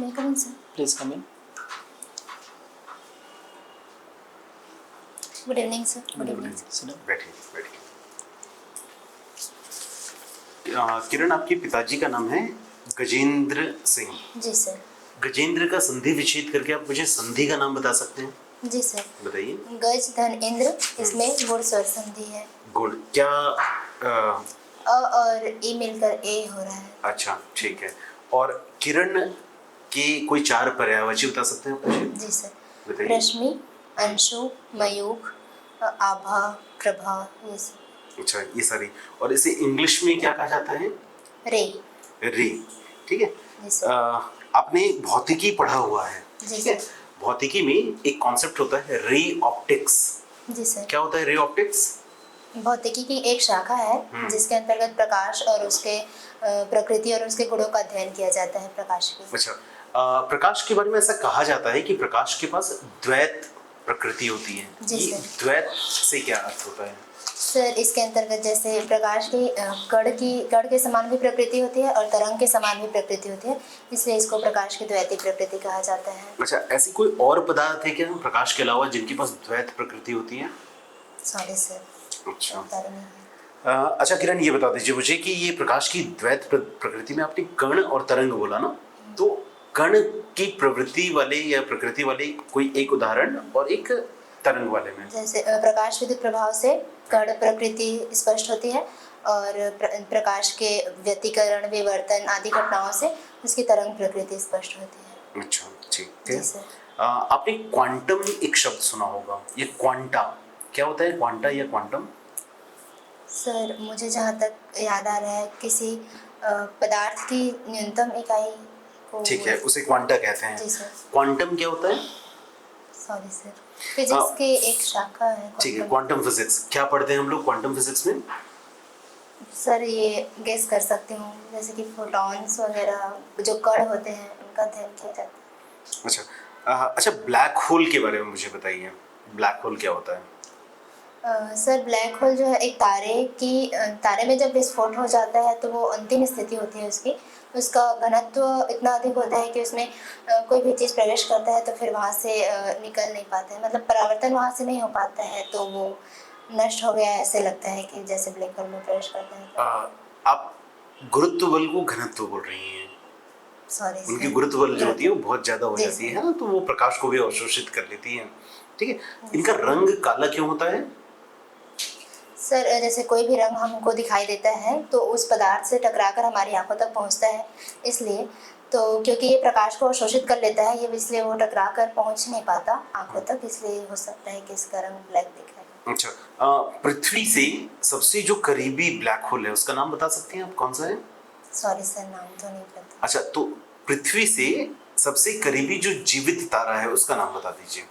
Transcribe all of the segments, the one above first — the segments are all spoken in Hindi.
May I come in, sir? Please come in. Good evening, sir. Good evening. Sit down. बैठिए बैठिए। किरण, आपके पिताजी का नाम है गजेंद्र सिंह। जी सर। गजेंद्र का संधि विच्छेद करके आप मुझे संधि का नाम बता सकते हैं? जी सर। बताइए। गज धन इंद्र, इसमें गुण स्वर संधि है। गुण क्या? अ और ई मिलकर ए हो रहा है। अच्छा, ठीक है। और किरण के कोई 4 पर्यायवाची बता सकते हैं आप मुझे? जी सर। बताइए। रश्मि, अंशु, मयूख, आभा, प्रभा, ये सब। अच्छा, ये सारी। और इसे इंग्लिश में क्या कहा जाता है? रे। रे, ठीक है। जी सर। आपने भौतिकी पढ़ा हुआ है, जी ठीक है? सर। भौतिकी में एक कॉन्सेप्ट होता है रे ऑप्टिक्स। जी सर। क्या होता है रे ऑप्टिक्स? भौतिकी की एक शाखा है जिसके अंतर्गत प्रकाश और उसके प्रकृति और उसके गुणों का अध्ययन किया जाता है, प्रकाश की। अच्छा, प्रकाश के बारे में ऐसा कहा जाता है कि प्रकाश के पास द्वैत प्रकृति होती है। जी ये सर। द्वैत से क्या अर्थ होता है? सर, इसके अंतर्गत जैसे प्रकाश की कण के समान भी प्रकृति होती है और तरंग के समान भी प्रकृति होती है, इसलिए इसको प्रकाश की द्वैती प्रकृति कहा जाता है। अच्छा, ऐसी कोई और पदार्थ है क्या प्रकाश के अलावा जिनके पास द्वैत प्रकृति होती है? Sorry sir. अच्छा। पता नहीं है। अच्छा किरण, ये बता दीजिए मुझे कि ये प्रकाश की द्वैत प्रकृति में आपने कण और तरंग बोला ना, तो कण की प्रवृत्ति वाले या प्रकृति वाले कोई एक उदाहरण और एक तरंग वाले में। जैसे प्रकाश विद्युत प्रभाव से कण प्रकृति स्पष्ट होती है और प्रकाश के व्यतिकरण, विवर्तन आदि घटनाओं से उसकी तरंग प्रकृति स्पष्ट होती है। अच्छा, ठीक जी है। सर। आपने क्वांटम एक शब्द सुना होगा, ये क्वांटा क्या होता है? क्वांटा या क्वांटम? सर, मुझे जहाँ तक याद आ रहा है किसी पदार्थ की न्यूनतम इकाई को। ठीक है, उसे क्वांटा कहते हैं। जी सर। क्वांटम क्या होता है? सॉरी सर, फिजिक्स की एक शाखा है। ठीक है, क्वांटम फिजिक्स। क्या पढ़ते हैं हम लोग क्वांटम फिजिक्स में? सर, ये गेस कर सकती हूँ, जैसे कि फोटॉन्स वगैरह जो कण होते हैं उनका अध्ययन किया जाता है। अच्छा, अच्छा ब्लैक होल के बारे में मुझे बताइए। ब्लैक होल क्या होता है? सर, ब्लैक होल जो है एक तारे में जब विस्फोट हो जाता है तो वो अंतिम स्थिति होती है उसकी। उसका घनत्व इतना अधिक होता है कि उसमें कोई भी चीज़ प्रवेश करता है तो फिर वहाँ से निकल नहीं पाता है, मतलब परावर्तन वहाँ से नहीं हो पाता है, तो वो नष्ट हो गया ऐसे लगता है कि जैसे ब्लैक होल में प्रवेश करता है। आप गुरुत्व बल को घनत्व बोल रही हैं? सॉरी उनकी सर। गुरुत्व बल जो होती है वो बहुत ज्यादा हो जी जाती सर। है, तो वो प्रकाश को भी अवशोषित कर लेती है, ठीक है। इनका रंग काला क्यों होता है? सर, जैसे कोई भी रंग हमको दिखाई देता है तो उस पदार्थ से टकराकर हमारी आंखों तक पहुंचता है, इसलिए तो क्योंकि ये प्रकाश को अवशोषित कर लेता है, ये इसलिए वो टकराकर पहुंच नहीं पाता आंखों तक, इसलिए हो सकता है कि इसका रंग ब्लैक दिख रहा है। अच्छा, पृथ्वी से सबसे जो करीबी ब्लैक होल है उसका नाम बता सकते हैं आप, कौन सा है? सॉरी सर, नाम तो नहीं पता। अच्छा, तो पृथ्वी से सबसे करीबी जो जीवित तारा है उसका नाम बता दीजिए।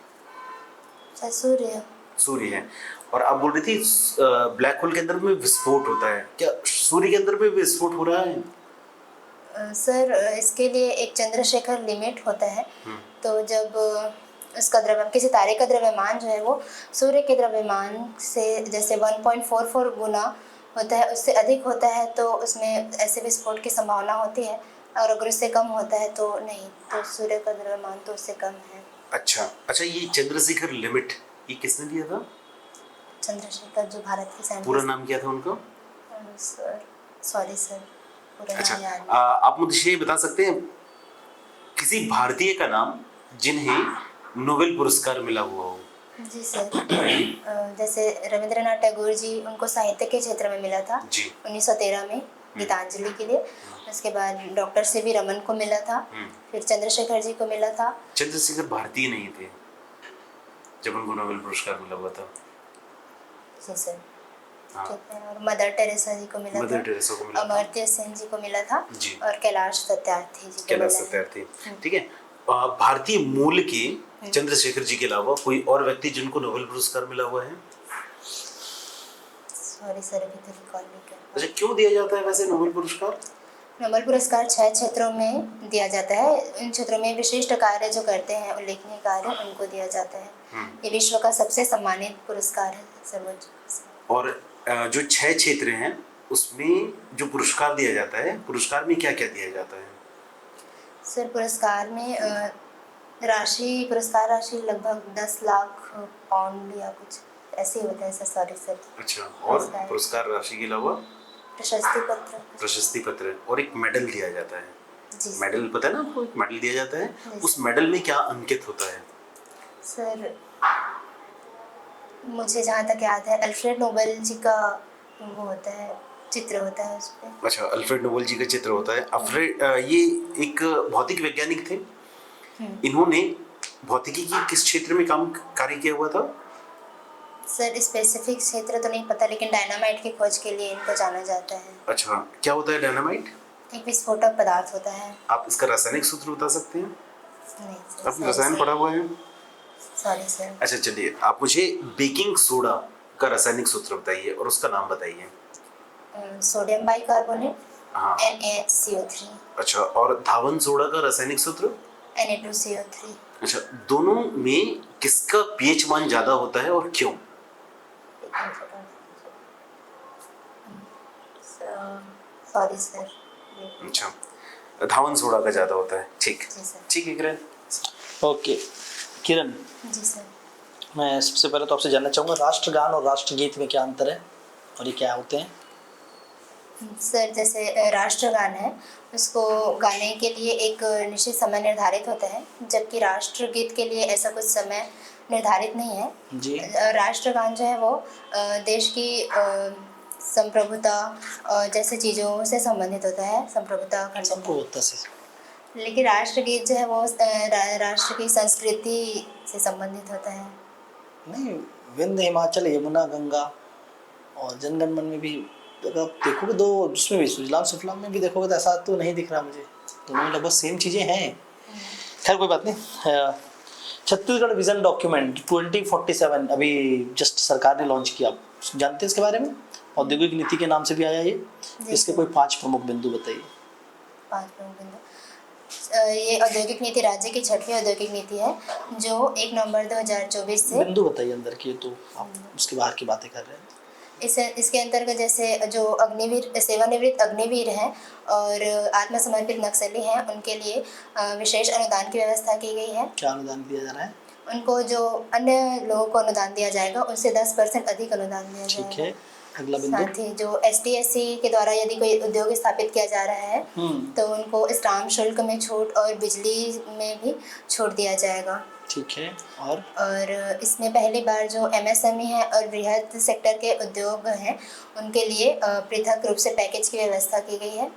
सर, सूर्य। सूर्य है। और आप बोल रही थी ब्लैक होल के अंदर में विस्फोट होता है, क्या सूर्य के अंदर में विस्फोट हो रहा है? सर, इसके लिए एक चंद्रशेखर लिमिट होता है, तो जब उसका द्रव्यमान, किसी तारे का द्रव्यमान जो है वो सूर्य के द्रव्यमान से जैसे 1.44 गुना होता है, उससे अधिक होता है तो उसमें ऐसे विस्फोट की संभावना होती है, और अगर उससे कम होता है तो नहीं, तो सूर्य का द्रव्यमान तो उससे कम है। अच्छा अच्छा, ये चंद्रशेखर लिमिट ये किसने दिया था? चंद्रशेखर, जो भारत के साइंटिस्ट। पूरा नाम क्या था उनका? सर, सॉरी सर, पूरा अच्छा, नाम याद नहीं। आप मुझे ये बता सकते हैं किसी भारतीय का नाम जिन्हें नोबेल पुरस्कार मिला हुआ हो? जी सर, जैसे रविंद्रनाथ टैगोर जी, उनको साहित्य के क्षेत्र में मिला था जी। 1913 में गीतांजलि के लिए। उसके बाद डॉक्टर सीवी रमन को मिला था, फिर चंद्रशेखर जी को मिला था। चंद्रशेखर भारतीय नहीं थे जब उनको नोबेल पुरस्कार मिला हुआ था। जी सर। हाँ। ठीक है, और मदर टेरेसा जी को मिला था, मदर टेरेसा को मिला था, अमर्त्य सेन जी को मिला था जी, और कैलाश सत्यार्थी जी को कैलाश मिला है। सत्यार्थी, ठीक है। भारतीय मूल के चंद्रशेखर जी के अलावा कोई और व्यक्ति जिनको नोबेल पुरस्कार मिला हुआ है? सॉरी सर, अभी तो रिकॉल नहीं कर पा। अच्छा, क्यों दिया जाता है वैसे नोबेल पुरस्कार? नोबेल पुरस्कार 6 क्षेत्रों में दिया जाता है। इन क्षेत्रों में विशिष्ट कार्य जो करते हैं, उल्लेखनीय कार्य, उनको दिया जाता है। ये विश्व का सबसे सम्मानित पुरस्कार है, सर्वोच्च। और जो 6 क्षेत्र हैं उसमें जो पुरस्कार दिया जाता है, पुरस्कार में क्या क्या दिया जाता है? सर पुरस्कार में पुरस्कार राशि लगभग 10 लाख पाउंड या कुछ ऐसे ही होता है सर। Sorry sir. अच्छा, और पुरस्कार राशि के अलावा प्रशस्ति पत्र और एक मेडल दिया जाता है। जी सर। मेडल पता है ना आपको, एक मेडल दिया जाता है, जी उस सर। मेडल में क्या अंकित होता है? सर मुझे जहाँ तक याद है अल्फ्रेड नोबेल जी का वो होता है, चित्र होता है उस पे। अच्छा, अल्फ्रेड नोबेल जी का चित्र होता है। ये एक भौतिक वैज्ञानिक थे। इन्होंने भौतिकी की किस क्षेत्र में कार्य किया हुआ था? सर स्पेसिफिक क्षेत्र तो नहीं पता, लेकिन डायनामाइट की खोज के लिए इनको जाना जाता है। अच्छा, क्या होता है डायनामाइट? एक विस्फोटक पदार्थ होता है। आप इसका रासायनिक सूत्र बता सकते हैं? नहीं सर। आपने रसायन पढ़ा हुआ है? Sorry sir. अच्छा चलिए, आप मुझे बेकिंग सोडा का रासायनिक सूत्र बताइए और उसका नाम बताइए। सोडियम बाइकार्बोनेट, हाँ। NaHCO3। अच्छा, और धावन सोडा का रासायनिक सूत्र? Na2CO3। अच्छा, दोनों में किसका पीएच मान ज्यादा होता है और क्यों? Sorry sir. अच्छा, धावन सोडा का ज्यादा होता है। ठीक जी सर। ठीक है किरण। ओके किरण, जी सर। मैं सबसे पहले तो आपसे जानना चाहूँगा राष्ट्रगान और राष्ट्रगीत में क्या अंतर है और ये क्या होते हैं? सर जैसे राष्ट्रगान है उसको गाने के लिए एक निश्चित समय निर्धारित होता है, जबकि राष्ट्रगीत के लिए ऐसा कुछ समय निर्धारित नहीं है जी। राष्ट्रगान जो है वो देश की संप्रभुता जैसे चीज़ों से संबंधित होता है, संप्रभुता अखंडता। होता से। लेकिन राष्ट्रगीत जो है वो राष्ट्र की संस्कृति से संबंधित होता है। नहीं, विंध्य हिमाचल यमुना गंगा और जनगण मन में भी अगर आप देखोगे दो, उसमें भी सुजलाम सुफलाम में भी देखोगे तो ऐसा तो नहीं दिख रहा मुझे, दोनों में लगभग सेम चीज़ें हैं। खैर कोई बात नहीं। छत्तीसगढ़ विजन डॉक्यूमेंट 2047 अभी जस्ट सरकार ने लॉन्च किया, जानते हैं इसके बारे में? औद्योगिक नीति के नाम से भी आया ये। इसके कोई 5 प्रमुख बिंदु बताइए। 5 प्रमुख बिंदु। ये औद्योगिक नीति राज्य की 6वीं औद्योगिक नीति है जो 1 नवंबर 2024 से। बिंदु बताइए अंदर की, तो आप उसके बाहर की बातें कर रहे हैं। इसके अंतर्गत जैसे जो अग्निवीर सेवानिवृत्त अग्निवीर हैं और आत्मसमर्पित नक्सली हैं उनके लिए विशेष अनुदान की व्यवस्था की गई है। क्या अनुदान दिया जा रहा है? उनको जो अन्य लोगों को अनुदान दिया जाएगा उससे 10% अधिक अनुदान दिया जाएगा। ठीक है, अगला बिंदु। साथ ही जो ST/SC के द्वारा यदि कोई उद्योग स्थापित किया जा रहा है तो उनको स्टाम्प शुल्क में छूट और बिजली में भी छूट दिया जाएगा। ठीक है, और इसमें पहली बार जो MSME है और बृहद सेक्टर के उद्योग हैं उनके लिए पृथक रूप से पैकेज की व्यवस्था की गई है।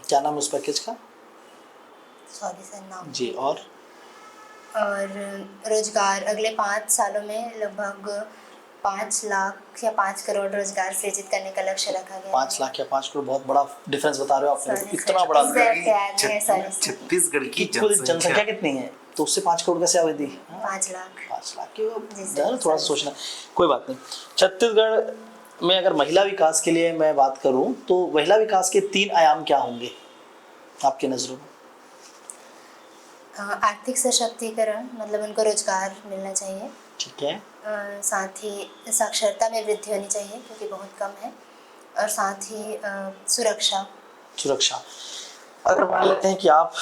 क्या नाम उस पैकेज का? सॉरी सर नाम जी। और रोजगार अगले 5 सालों में लगभग 5 लाख या 5 करोड़ रोजगार सृजित करने का लक्ष्य रखा गया। 5 लाख या 5 करोड़, बहुत बड़ा डिफरेंस बता रहे हो आप। Sorry, इतना sir. बड़ा। छत्तीसगढ़ की कुल जनसंख्या कितनी है तो उससे 5 करोड़ कैसे आबादी? 5 लाख। 5 लाख की थोड़ा सा सोचना। कोई बात नहीं। छत्तीसगढ़ में अगर महिला विकास के लिए मैं बात करूं तो महिला विकास के 3 आयाम क्या होंगे आपकी नज़रों में? आर्थिक सशक्तिकरण, मतलब उनको रोजगार मिलना चाहिए। ठीक है। साथ ही साक्षरता में वृद्धि होनी चाहिए क्योंकि बहुत कम है, और साथ ही सुरक्षा। अगर मान लेते हैं कि आप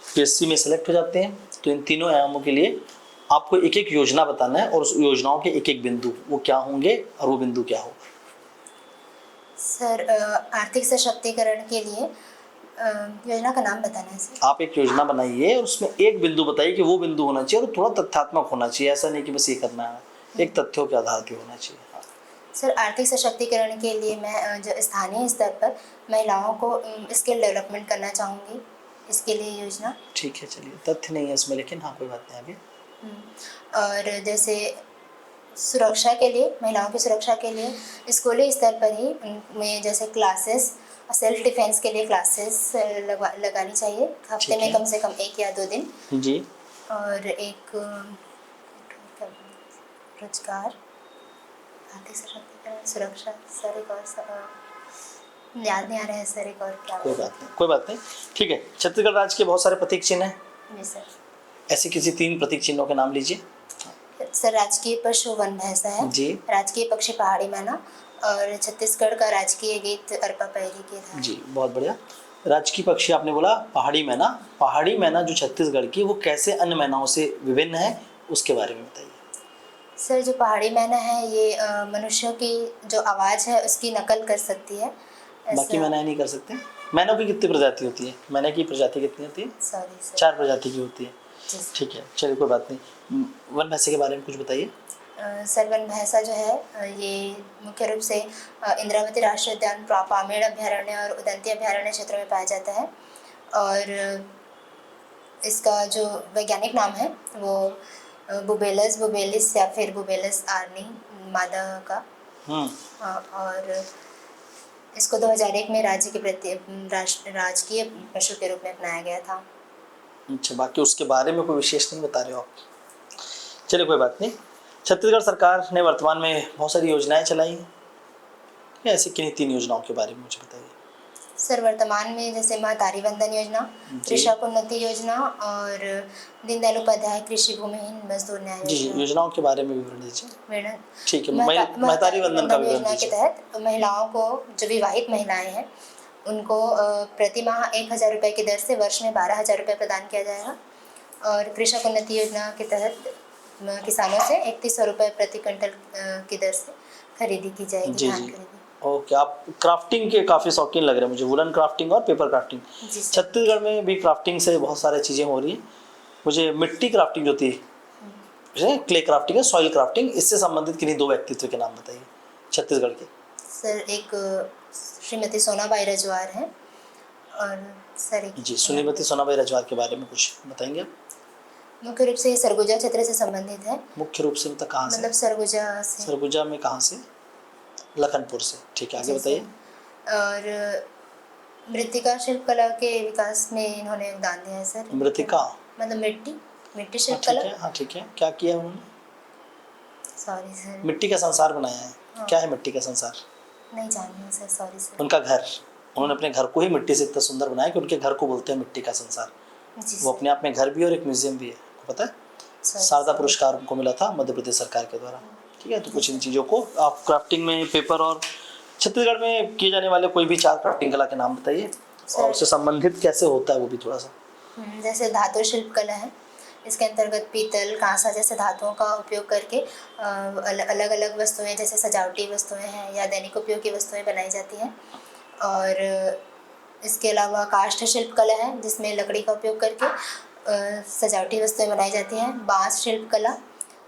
PSC में सेलेक्ट हो जाते हैं तो इन तीनों आयामों के लिए आपको एक एक योजना बताना है और उस योजनाओं के एक एक बिंदु वो क्या होंगे और वो बिंदु क्या होगा? सर आर्थिक सशक्तिकरण के लिए योजना का नाम बताना है सर। आप एक योजना बनाइए और उसमें एक बिंदु बताइए कि वो बिंदु होना चाहिए और थोड़ा तथ्यात्मक होना चाहिए, ऐसा नहीं कि बस ये करना है, एक तथ्यों के आधार पे होना चाहिए। सर आर्थिक सशक्तिकरण के लिए मैं जो स्थानीय स्तर पर महिलाओं को स्किल डेवलपमेंट करना चाहूँगी, इसके लिए योजना। ठीक है, चलिए तथ्य नहीं है इसमें, लेकिन हाँ कोई बात नहीं आगे। और जैसे सुरक्षा के लिए, महिलाओं की सुरक्षा के लिए स्कूली स्तर पर ही उनमें जैसे क्लासेस, सेल्फ डिफेंस के लिए क्लासेस लगानी चाहिए हफ्ते में कम से कम 1 या 2 दिन। जी। और एक रोजगार, आर्थिक सशक्तिकरण, सुरक्षा, सर एक और याद नहीं आ रहा है सर, एक और क्या? कोई बात नहीं। ठीक है, छत्तीसगढ़ राज्य के बहुत सारे प्रतीक चिन्ह हैं। जी सर। ऐसे किसी 3 प्रतीक चिन्हों के नाम लीजिए। सर राजकीय पशु वन भैंसा है जी। राजकीय पक्षी पहाड़ी मैना और छत्तीसगढ़ का राजकीय गीत अरपा पैरी की धार। जी, बहुत बढ़िया। राजकीय पक्षी आपने बोला पहाड़ी मैना। पहाड़ी मैना जो छत्तीसगढ़ की, वो कैसे अन्य मैनाओं से विभिन्न है, उसके बारे में बताइए। सर जो पहाड़ी मैना है ये मनुष्यों की जो आवाज़ है उसकी नकल कर सकती है। बाकी मैना नहीं कर सकते। मैनों की कितनी प्रजाति होती है? मैना की प्रजाति कितनी होती है? Sorry sir. 4 प्रजाति की होती है। जी सर। ठीक है, चलिए कोई बात नहीं। वन भैंसे के बारे में कुछ बताइए। सर वन भैंसा जो है ये मुख्य रूप से इंद्रावती राष्ट्रीय उद्यान, पामेड़ अभयारण्य और उदंती अभयारण्य क्षेत्रों में पाया जाता है। और इसका जो वैज्ञानिक नाम है वो बुबेलस बुबेलिस या फिर बुबेलस आर्नी मादा का। और इसको 2001 में राज्य के राजकीय पशु के रूप में अपनाया गया था। अच्छा, बाकी उसके बारे में कोई विशेष नहीं बता रहे हो आप। चलिए कोई बात नहीं। छत्तीसगढ़ सरकार ने वर्तमान में बहुत सारी योजनाएं चलाई हैं, ऐसी किन्हीं 3 योजनाओं के बारे में मुझे बताइए। सर वर्तमान में जैसे महतारी वंदन योजना, कृषक उन्नति योजना और दीनदयाल उपाध्याय कृषि भूमिहीन मजदूर न्याय जी योजना। योजनाओं के बारे में विवरण दीजिए। ठीक है, महतारी वंदन का विवरण योजना के दीजिए। तहत महिलाओं को, जो विवाहित महिलाएं हैं उनको प्रति माह 1,000 रुपये की दर से वर्ष में 12,000 रुपये प्रदान किया जाएगा। और कृषक उन्नति योजना के तहत किसानों से 3,100 रुपये प्रति क्विंटल की दर से खरीदी की जाएगी, धान खरीदी। ओके, आप क्राफ्टिंग के काफ़ी शौकीन लग रहे हैं मुझे, वुलन क्राफ्टिंग और पेपर क्राफ्टिंग। छत्तीसगढ़ में भी क्राफ्टिंग से बहुत सारी चीज़ें हो रही हैं। मुझे मिट्टी क्राफ्टिंग जो होती है, क्ले क्राफ्टिंग है, सॉइल क्राफ्टिंग, इससे संबंधित किन्हीं 2 व्यक्तित्व के नाम बताइए छत्तीसगढ़ के। सर एक श्रीमती सोनाबाई रजवार हैं और सर एक जी श्रीमती सोनाबाई रजवार के बारे में कुछ बताएंगे आप? मुख्य रूप से ये सरगुजा क्षेत्र से संबंधित है। मुख्य रूप से मतलब कहाँ से? मतलब सरगुजा से। सरगुजा में कहाँ से? लखनपुर से। ठीक है, आगे बताइए। और मृतिका शिल्प कला के विकास में इन्होंने योगदान दिया है सर। मृतिका मतलब मिट्टी शिल्प कला। हाँ ठीक है, क्या किया उन्होंने? Sorry sir. मिट्टी का संसार बनाया है। हाँ। क्या है मिट्टी का संसार? नहीं जानती सर, सॉरी सर। उनका घर, उन्होंने अपने घर को ही मिट्टी से इतना सुंदर बनाया कि उनके घर को बोलते हैं मिट्टी का संसार। वो अपने आप में घर भी और एक म्यूजियम भी है, आपको पता है? शारदा पुरस्कार उनको मिला था मध्य प्रदेश सरकार के द्वारा। ठीक है, तो कुछ इन चीज़ों को आप क्राफ्टिंग में, पेपर और छत्तीसगढ़ में किए जाने वाले कोई भी 4 क्राफ्टिंग कला के नाम बताइए और उससे संबंधित कैसे होता है वो भी थोड़ा सा। जैसे धातु शिल्प कला है, इसके अंतर्गत पीतल, कांसा जैसे धातुओं का उपयोग करके अलग अलग वस्तुएं जैसे सजावटी वस्तुएं हैं या दैनिक उपयोग की वस्तुएं बनाई जाती हैं। और इसके अलावा काष्ठ शिल्प कला है जिसमें लकड़ी का उपयोग करके सजावटी वस्तुएं बनाई जाती हैं। बांस शिल्प कला,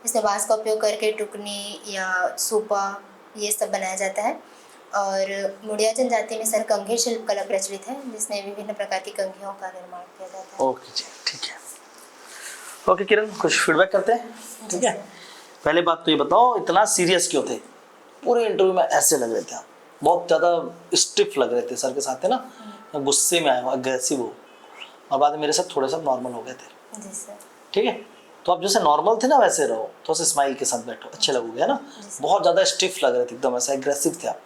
इसमें बांस का उपयोग करके टुकनी या सूपा ये सब बनाया जाता है। और मुड़िया जनजाति में सर कंघी शिल्प कला प्रचलित है जिसमें विभिन्न प्रकार की कंघियों का निर्माण किया जाता है। ओके जी, ठीक है। ओके किरण, कुछ फीडबैक करते हैं, ठीक है? पहले बात तो ये बताओ, इतना सीरियस क्यों थे? पूरे इंटरव्यू में ऐसे लग रहे थे आप, बहुत ज़्यादा स्टिफ लग रहे थे सर के साथ, है ना? गुस्से में आए हो, अग्रेसिव हो, और बाद में मेरे साथ थोड़े सा नॉर्मल हो गए थे। जी सर। ठीक है, तो आप जैसे नॉर्मल थे ना वैसे रहो, थोड़ा सा स्माइल के साथ बैठो, अच्छे लगोगे, है ना? बहुत ज़्यादा स्टिफ लग रहे थे, एकदम ऐसा एग्रेसिव थे आप।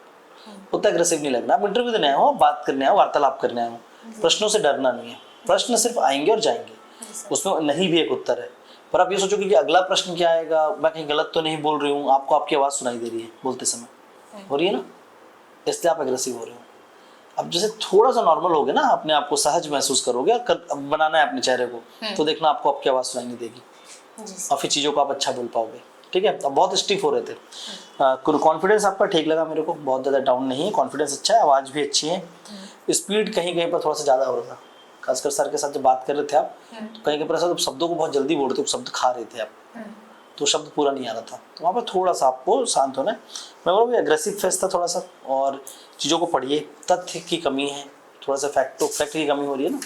उतना एग्रेसिव नहीं लगना। आप इंटरव्यू देने आए हो, बात करने आए हो, वार्तालाप करने आए हो, प्रश्नों से डरना नहीं है। प्रश्न सिर्फ आएंगे और जाएंगे, उसमें नहीं भी एक उत्तर है। पर आप ये सोचोगे कि अगला प्रश्न क्या आएगा, मैं कहीं गलत तो नहीं बोल रही हूँ, आपको आपकी आवाज़ सुनाई दे रही है बोलते समय, हो रही है ना, इसलिए आप एग्रेसिव हो रहे हो। अब जैसे थोड़ा सा नॉर्मल हो गए ना, अपने आप को सहज महसूस करोगे, बनाना है अपने चेहरे को, तो देखना आपको आपकी आवाज़ सुनाई नहीं देगी और फिर चीज़ों को आप अच्छा बोल पाओगे। ठीक है, अब बहुत स्टिफ हो रहे थे। कॉन्फिडेंस आपका ठीक लगा मेरे को, बहुत ज़्यादा डाउन नहीं है, कॉन्फिडेंस अच्छा है, आवाज़ भी अच्छी है। स्पीड कहीं कहीं पर थोड़ा सा ज़्यादा हो रहा था, खासकर सर के साथ जब बात कर रहे थे आप, तो कहीं कहीं पर ऐसा शब्दों को बहुत जल्दी बोल रहे थे, शब्द खा रहे थे आप, तो शब्द पूरा नहीं आ रहा था, तो वहाँ पर थोड़ा सा आपको शांत होना है। मैं बोला एग्रेसिव फेस था थोड़ा सा, और चीज़ों को पढ़िए, तथ्य की कमी है, थोड़ा सा फैक्ट की कमी हो रही है ना।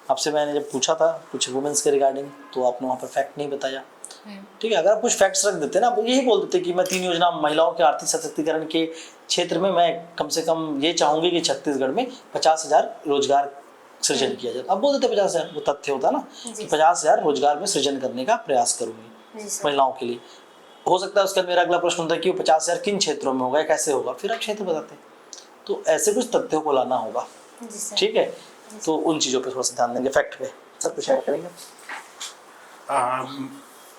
आपसे मैंने जब पूछा था कुछ वुमेंस के रिगार्डिंग, तो आपने वहाँ पर फैक्ट नहीं बताया। ठीक है, अगर आप कुछ फैक्ट्स रख देते ना, आप यही बोल देते कि मैं 3 योजना महिलाओं के आर्थिक सशक्तिकरण के क्षेत्र में मैं कम से कम ये चाहूँगी कि छत्तीसगढ़ में 50,000 रोजगार सृजन किया जाए। अब बोल देते 50,000, वो तथ्य होता ना कि 50,000 रोजगार में सृजन करने का प्रयास करूँगी महिलाओं के लिए। हो सकता है उसके बाद मेरा अगला प्रश्न होता है कि वो 50,000 किन क्षेत्रों में होगा, कैसे होगा, फिर आप क्षेत्र बताते। तो ऐसे कुछ तथ्यों को लाना होगा, ठीक है? तो उन चीज़ों पे थोड़ा सा ध्यान देंगे, फैक्ट पे। सर कुछ ऐड करेंगे?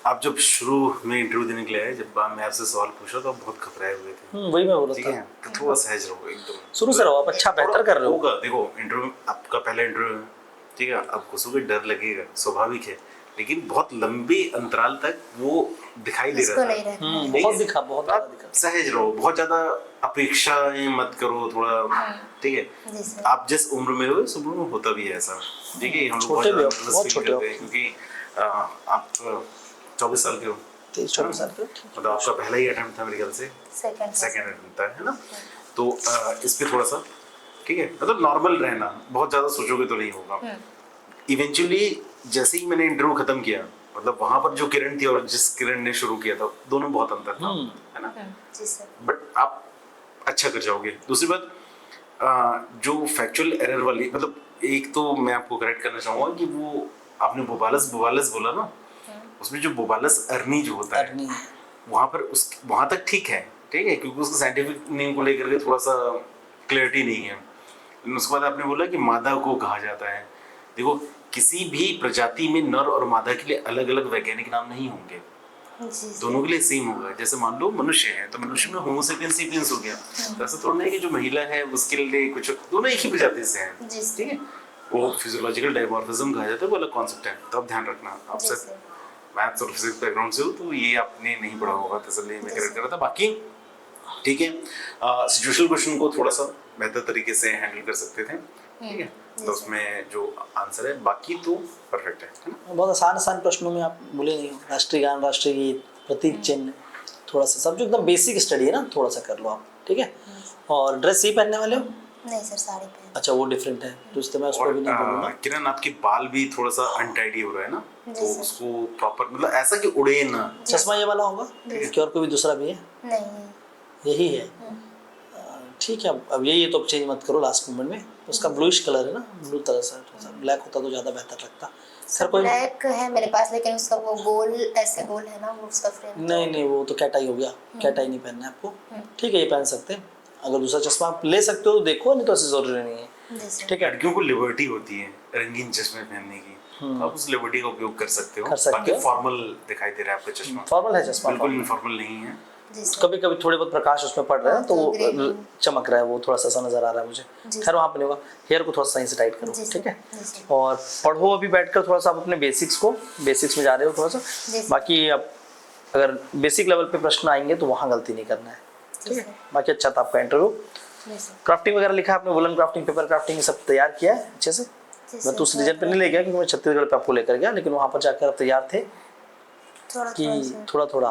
आप जब शुरू में इंटरव्यू देने के लिए आए, जब मैं आपसे सवाल पूछा तो आप बहुत घबराए हुए थे, वही मैं बोल ठीक रहा है? था। तो थोड़ा सहज रहो एकदम, शुरू से रहो, आप अच्छा बेहतर कर रहे हो। होगा। देखो इंटरव्यू आपका पहला इंटरव्यू है, ठीक है, आपको सुबह डर लगेगा, स्वाभाविक है, लेकिन बहुत लंबे अंतराल तक वो दिखाई दे इसको रहा नहीं था। रहता। बहुत दिखा, बहुत ज्यादा आप दिखा। सहज रहो, बहुत ज्यादा अपेक्षाएं मत करो थोड़ा, ठीक जी है? सर। आप जिस उम्र में हो उस उम्र में होता भी है ऐसा, ठीक है? हम लोग छोटे भी हो, nervous बहुत feel छोटे हो। करते हैं, क्योंकि आप 24 साल के हो, 23-24 साल के। मतलब आपका पहला ही अटेम्प्ट था मेरे ख्याल से, सेकंड अटेम्प्ट था, है ना? तो इस पे थोड़ा सा, ठीक है, मतलब नॉर्मल रहना, बहुत ज्यादा सोचोगे तो नहीं होगा। इवेंचुअली जैसे ही मैंने इंटरव्यू खत्म किया, मतलब वहां पर जो किरण थी और जिस किरण ने शुरू किया था, दोनों बहुत अंतर था, है ना? जी सर। बट आप अच्छा कर जाओगे। दूसरी बात, जो फैक्चुअल एरर वाली, मतलब एक तो मैं आपको करेक्ट करना चाहूंगा कि वो आपने बोबालस बोबालस बोला ना, उसमें जो बोबालस अर्नी जो होता है, अर्नी। वहां पर उस वहां तक ठीक है, ठीक है, क्योंकि उसका साइंटिफिक नेम को लेकर के थोड़ा सा क्लैरिटी नहीं है। लेकिन उसके बाद आपने बोला कि मादा को कहा जाता है। देखो, किसी भी प्रजाति में नर और मादा के लिए अलग अलग वैज्ञानिक नाम नहीं होंगे, जी सर। दोनों के लिए सेम होगा। जैसे मान लो मनुष्य है, तो मनुष्य में होमोसेपियंस सेपियंस हो गया, तो ऐसा थोड़ा नहीं कि जो महिला है उसके लिए कुछ, दोनों एक ही प्रजाति से हैं, जी सर। ठीक है? वो फिजियोलॉजिकल डायमॉर्फिज्म कहा जाता है, वो अलग कॉन्सेप्ट है, तो आप ध्यान रखना। आप जी सब सर। मैथ्स और फिजिक्स बैकग्राउंड से हो तो ये आपने नहीं पढ़ा होगा, तो इसलिए मैं जी करेक्ट सर। कर रहा था। बाकी ठीक है, सिचुएशनल क्वेश्चन को थोड़ा सा बेहतर तरीके से हैंडल कर सकते थे, ठीक है? जी तो सर। उसमें जो आंसर है बाकी तो परफेक्ट है ना? बहुत आसान आसान प्रश्नों में आप बोले नहीं हो। राष्ट्रीय गान, राष्ट्रीय गीत, प्रतीक चिन्ह, थोड़ा सा सब जो एकदम बेसिक स्टडी है ना, थोड़ा सा कर लो आप, ठीक है? और ड्रेस ही पहनने वाले हो? नहीं सर, साड़ी पहन। अच्छा, वो डिफरेंट है, तो इसलिए मैं उस पर और भी नहीं बोलूँगा। किरण, आपके बाल भी थोड़ा सा अनटाइडी हो रहा है ना, जी तो सर। उसको प्रॉपर, मतलब ऐसा कि उड़े ना। चश्मा ये वाला होगा जी। कि और कोई भी दूसरा भी है? नहीं। यही है। ठीक है, अब यही है तो अब चेंज मत करो लास्ट मोमेंट में। उसका ब्लूइश कलर है ना, ब्लू तरह से, ब्लैक होता तो ज़्यादा बेहतर लगता। सर कोई ब्लैक है मेरे पास, लेकिन उसका वो गोल ऐसे गोल है ना, वो उसका फ्रेम। नहीं नहीं, वो तो कैटाई हो गया, कैटाई नहीं पहनना है आपको। ठीक है, ये पहन सकते हैं। अगर दूसरा चश्मा आप ले सकते हो तो देखो, नहीं तो ऐसे जरूरी नहीं है, जी सर। ठीक है? लड़कियों को लिबर्टी होती है रंगीन चश्मे पहनने की, तो आप उस लिबर्टी का उपयोग कर सकते हो। कर सकते बाकी हो। फॉर्मल दिखाई दे रहा है आपका चश्मा, फॉर्मल है चश्मा, बिल्कुल formal। इनफॉर्मल नहीं है। जी सर। कभी कभी थोड़े बहुत प्रकाश उसमें पड़ रहा है हाँ, तो तो वो ग्रे। चमक रहा है, वो थोड़ा सा ऐसा नजर आ रहा है मुझे। जी खैर वहाँ पे नहीं होगा। हेयर को थोड़ा सही से टाइट करो, जी सर। ठीक है? जी सर। और पढ़ो अभी बैठकर थोड़ा सा आप अपने बेसिक्स को, बेसिक्स में जा रहे हो थोड़ा सा। जी सर। बाकी अब अगर बेसिक लेवल पे प्रश्न आएंगे तो वहाँ गलती नहीं करना है, ठीक है? सर। बाकी अच्छा था आपका इंटरव्यू। जी सर। क्राफ्टिंग वगैरह लिखा है आपने, वुलन क्राफ्टिंग, पेपर क्राफ्टिंग, सब तैयार किया है अच्छे से? जी मैं सर, तो उस रीजन पे नहीं ले गया क्योंकि मैं छत्तीसगढ़ पे आपको लेकर गया, लेकिन वहाँ पर जाकर आप तैयार थे थोड़ा कि थोड़ा सर। थोड़ा थोड़ा?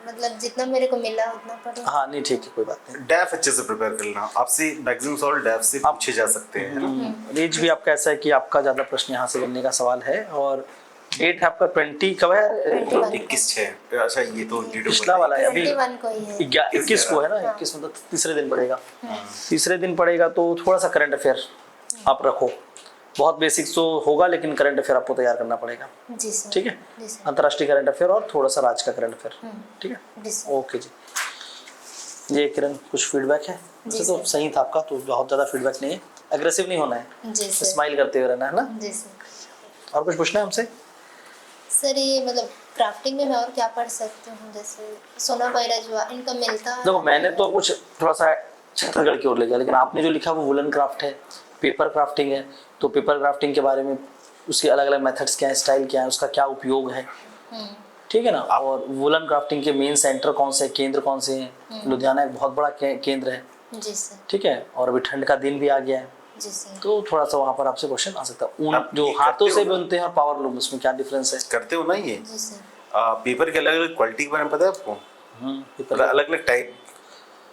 मतलब जितना मेरे को मिला उतना पढ़ा। हाँ नहीं, ठीक है, कोई बात नहीं। डैफ अच्छे से प्रिपेयर कर लेना, आपसे मैक्सिमम सवाल डैफ से पूछे जा सकते हैं, है ना? रेंज भी आपका ऐसा है कि आपका ज़्यादा प्रश्न यहाँ से बनने का सवाल है। और डेट है आपका 20 कब है? 21/6। अच्छा, ये तो डेट पिछला वाला है अभी, 21 को ही है। 21 को है ना? 21 मतलब तीसरे दिन पड़ेगा, तीसरे दिन पड़ेगा। तो थोड़ा सा करंट अफेयर आप रखो, बहुत बेसिक्स तो होगा लेकिन करंट अफेयर आपको तैयार करना पड़ेगा, जी सर। ठीक है? जी सर। अंतर्राष्ट्रीय करंट अफेयर और थोड़ा सा राज्य का करंट अफेयर, ठीक है? जी सर। ओके जी। ये किरण, कुछ फीडबैक है? वैसे तो सही था आपका, तो बहुत ज़्यादा फीडबैक नहीं है। एग्रेसिव नहीं होना है, जी सर। स्माइल करते हुए रहना है ना? जी सर। और कुछ पूछना है हमसे? सर ये मतलब क्राफ्टिंग में मैं और क्या पढ़ सकती हूँ, जैसे सोना बैराज हुआ, इनका मिलता है? देखो, मैंने तो कुछ थोड़ा सा छत्तीसगढ़ की ओर ले गया, लेकिन आपने जो लिखा वो वुलन क्राफ्ट है, पेपर क्राफ्टिंग है। तो पेपर क्राफ्टिंग के बारे में उसके अलग अलग मेथड्स क्या है, स्टाइल क्या है, उसका क्या उपयोग है, ठीक है ना? और वुलन क्राफ्टिंग के मेन सेंटर कौन से, केंद्र कौन से हैं? लुधियाना एक बहुत बड़ा केंद्र है, जी सर। ठीक है? और अभी ठंड का दिन भी आ गया है, जी सर। तो थोड़ा सा वहाँ पर आपसे क्वेश्चन आ सकता है। ऊन आप जो ये हाथों करते से हो ना? बुनते हैं और पावर लूम, उसमें क्या डिफरेंस है? करते हो ना ये? जी सर। पेपर के अलग अलग क्वालिटी के बारे में पता है आपको? पेपर अलग अलग टाइप,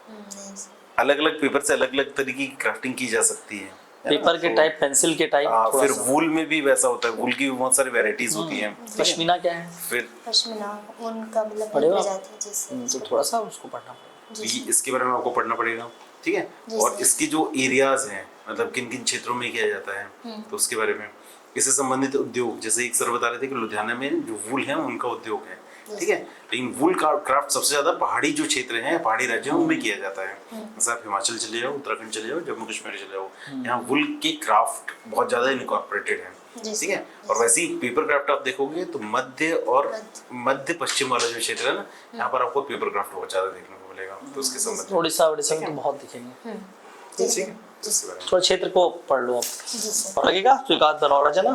नहीं सर। अलग अलग पेपर से अलग अलग तरीके की क्राफ्टिंग की जा सकती है ना? पेपर के तो, टाइप, पेंसिल के टाइप, थोड़ा फिर सा। वूल में भी वैसा होता है, वूल की भी बहुत सारी वैरायटीज होती हैं। पश्मीना क्या है? फिर पश्मीना उनका मतलब पढ़े हो आप? प्रजाति है। जी सर। तो थोड़ा सा उसको पढ़ना पड़ेगा। जी सर। इसके बारे में आपको पढ़ना पड़ेगा, ठीक है? जी और सर। इसके जो एरियाज हैं, मतलब किन किन क्षेत्रों में किया जाता है, तो उसके बारे में, इससे संबंधित उद्योग, जैसे एक सर बता रहे थे कि लुधियाना में जो वूल है उनका उद्योग है, ठीक है? लेकिन वूल का क्राफ्ट सबसे ज्यादा पहाड़ी जो क्षेत्र हैं, पहाड़ी राज्यों में उनमें किया जाता है। जैसे आप हिमाचल चले जाओ, उत्तराखंड चले जाओ, जम्मू कश्मीर चले जाओ, यहाँ वूल के क्राफ्ट बहुत ज्यादा इनकॉर्पोरेटेड है। जी ठीक है। सर, और वैसे ही पेपर क्राफ्ट आप देखोगे तो मध्य और मध्य पश्चिम वाला जो क्षेत्र है ना, यहाँ पर आपको पेपर क्राफ्ट बहुत ज्यादा देखने को मिलेगा, तो उसके संबंध में उड़ीसा उड़ीसा में तो बहुत दिखेंगे। जी ठीक सर, है, इसके बारे में थोड़ा क्षेत्र को पढ़ लो आप, जी सर। लगेगा तो एक आध बार और आ जाना।